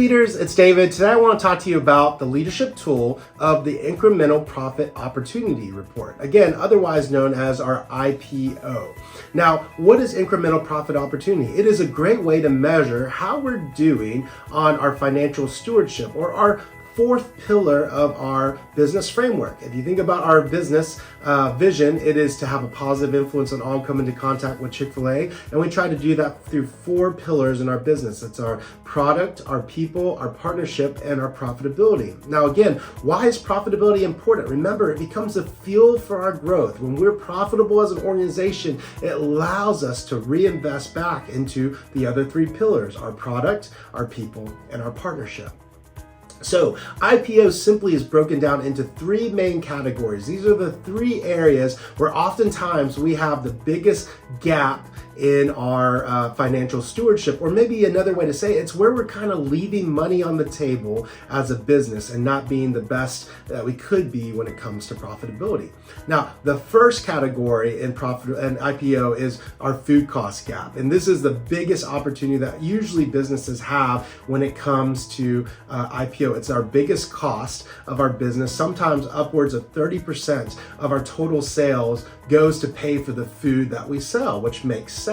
leaders, it's David. Today I want to talk to you about the leadership tool of the Incremental Profit Opportunity Report, again, otherwise known as our IPO. Now, what is Incremental Profit Opportunity? It is a great way to measure how we're doing on our financial stewardship, or our fourth pillar of our business framework. If you think about our business vision, it is to have a positive influence on all who come into contact with Chick-fil-A, and we try to do that through four pillars in our business. It's our product, our people, our partnership, and our profitability. Now again, why is profitability important? Remember, it becomes a fuel for our growth. When we're profitable as an organization, it allows us to reinvest back into the other three pillars: our product, our people, and our partnership. So IPO simply is broken down into three main categories. These are the three areas where oftentimes we have the biggest gap in our financial stewardship, or maybe another way to say it, it's where we're kind of leaving money on the table as a business and not being the best that we could be when it comes to profitability. Now, the first category in profit and IPO is our food cost gap, and this is the biggest opportunity that usually businesses have when it comes to IPO. It's our biggest cost of our business. Sometimes upwards of 30% of our total sales goes to pay for the food that we sell, which makes sense.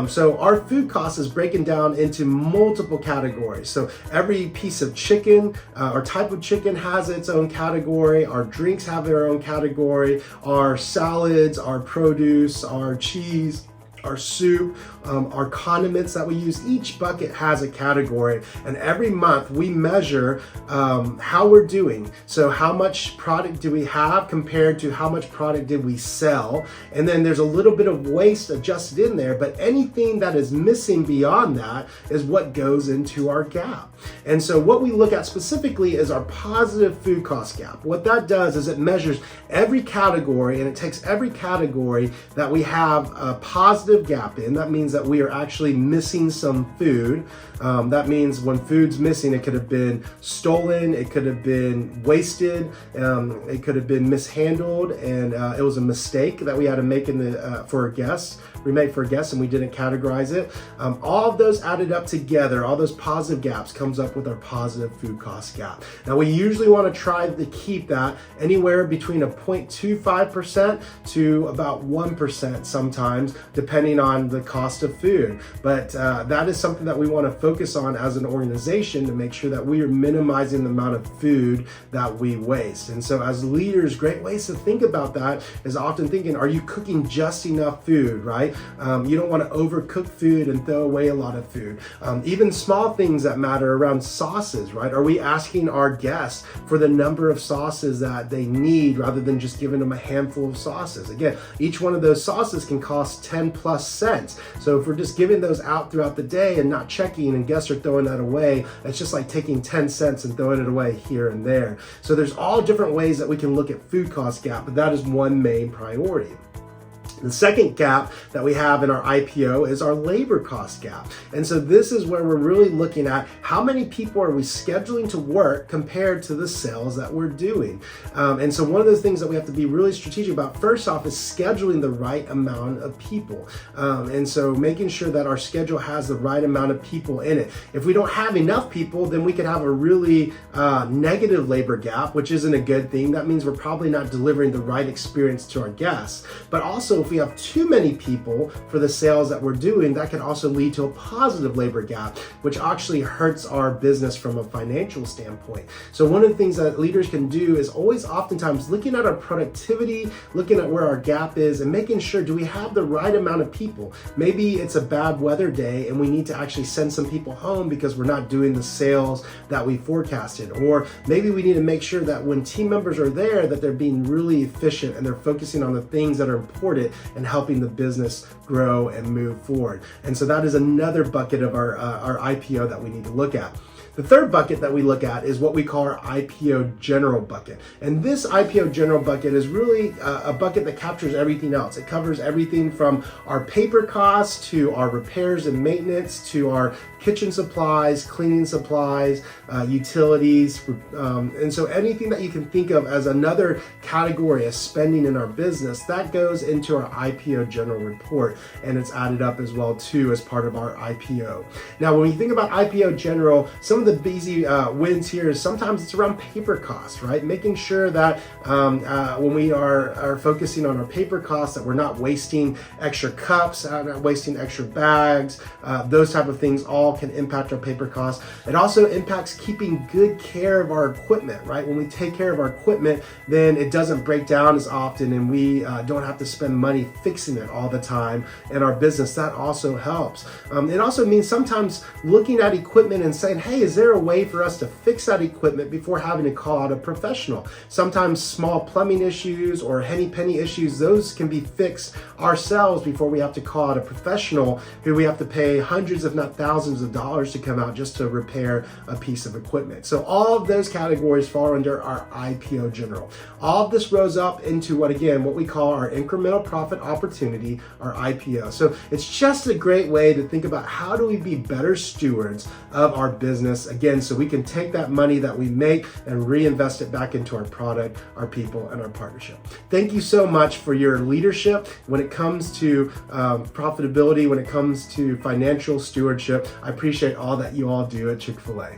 So our food cost is breaking down into multiple categories. So every piece of chicken or type of chicken has its own category. Our drinks have their own category. Our salads, our produce, our cheese, our soup, our condiments that we use, each bucket has a category, and every month we measure how we're doing. So how much product do we have compared to how much product did we sell? And then there's a little bit of waste adjusted in there, but anything that is missing beyond that is what goes into our gap. And so what we look at specifically is our positive food cost gap. What that does is it measures every category, and it takes every category that we have a positive gap in. That means that we are actually missing some food. That means when food's missing, it could have been stolen, it could have been wasted, it could have been mishandled, and it was a mistake that we had to make in the for a guest. We made for a guest and we didn't categorize it. All of those added up together, all those positive gaps, comes up with our positive food cost gap. Now we usually want to try to keep that anywhere between a 0.25% to about 1% sometimes, depending on the cost of food. But that is something that we want to focus on as an organization to make sure that we are minimizing the amount of food that we waste. And so as leaders, great ways to think about that is often thinking, are you cooking just enough food, right? You don't want to overcook food and throw away a lot of food. Even small things that matter around sauces, right? Are we asking our guests for the number of sauces that they need rather than just giving them a handful of sauces? Again, each one of those sauces can cost 10 plus cents. So if we're just giving those out throughout the day and not checking, and guests are throwing that away, it's just like taking 10 cents and throwing it away here and there. So there's all different ways that we can look at food cost gap, but that is one main priority. The second gap that we have in our IPO is our labor cost gap. And so this is where we're really looking at how many people are we scheduling to work compared to the sales that we're doing. And so one of those things that we have to be really strategic about, first off, is scheduling the right amount of people. And so making sure that our schedule has the right amount of people in it. If we don't have enough people, then we could have a really negative labor gap, which isn't a good thing. That means we're probably not delivering the right experience to our guests. But also, if we have too many people for the sales that we're doing, that can also lead to a positive labor gap, which actually hurts our business from a financial standpoint. So one of the things that leaders can do is always oftentimes looking at our productivity, looking at where our gap is, and making sure, do we have the right amount of people? Maybe it's a bad weather day and we need to actually send some people home because we're not doing the sales that we forecasted. Or maybe we need to make sure that when team members are there, that they're being really efficient and they're focusing on the things that are important and helping the business grow and move forward. And so that is another bucket of our IPO that we need to look at. The third bucket that we look at is what we call our IPO general bucket. And this IPO general bucket is really a bucket that captures everything else. It covers everything from our paper costs to our repairs and maintenance to our kitchen supplies, cleaning supplies, utilities. And so anything that you can think of as another category of spending in our business, that goes into our IPO general report, and it's added up as well too as part of our IPO. Now, when you think about IPO general, some of the easy wins here is sometimes it's around paper costs, right? Making sure that when we are focusing on our paper costs, that we're not wasting extra cups, not wasting extra bags. Those type of things all can impact our paper costs. It also impacts keeping good care of our equipment, right? When we take care of our equipment, then it doesn't break down as often, and we don't have to spend money fixing it all the time in our business. That also helps. It also means sometimes looking at equipment and saying, hey, is there a way for us to fix that equipment before having to call out a professional? Sometimes small plumbing issues or henny penny issues, those can be fixed ourselves before we have to call out a professional who we have to pay hundreds if not thousands of dollars to come out just to repair a piece of equipment. So all of those categories fall under our IPO general. All of this rose up into what we call our incremental profit opportunity, our IPO. So it's just a great way to think about how do we be better stewards of our business, again, so we can take that money that we make and reinvest it back into our product, our people, and our partnership. Thank you so much for your leadership when it comes to profitability, when it comes to financial stewardship. I appreciate all that you all do at Chick-fil-A.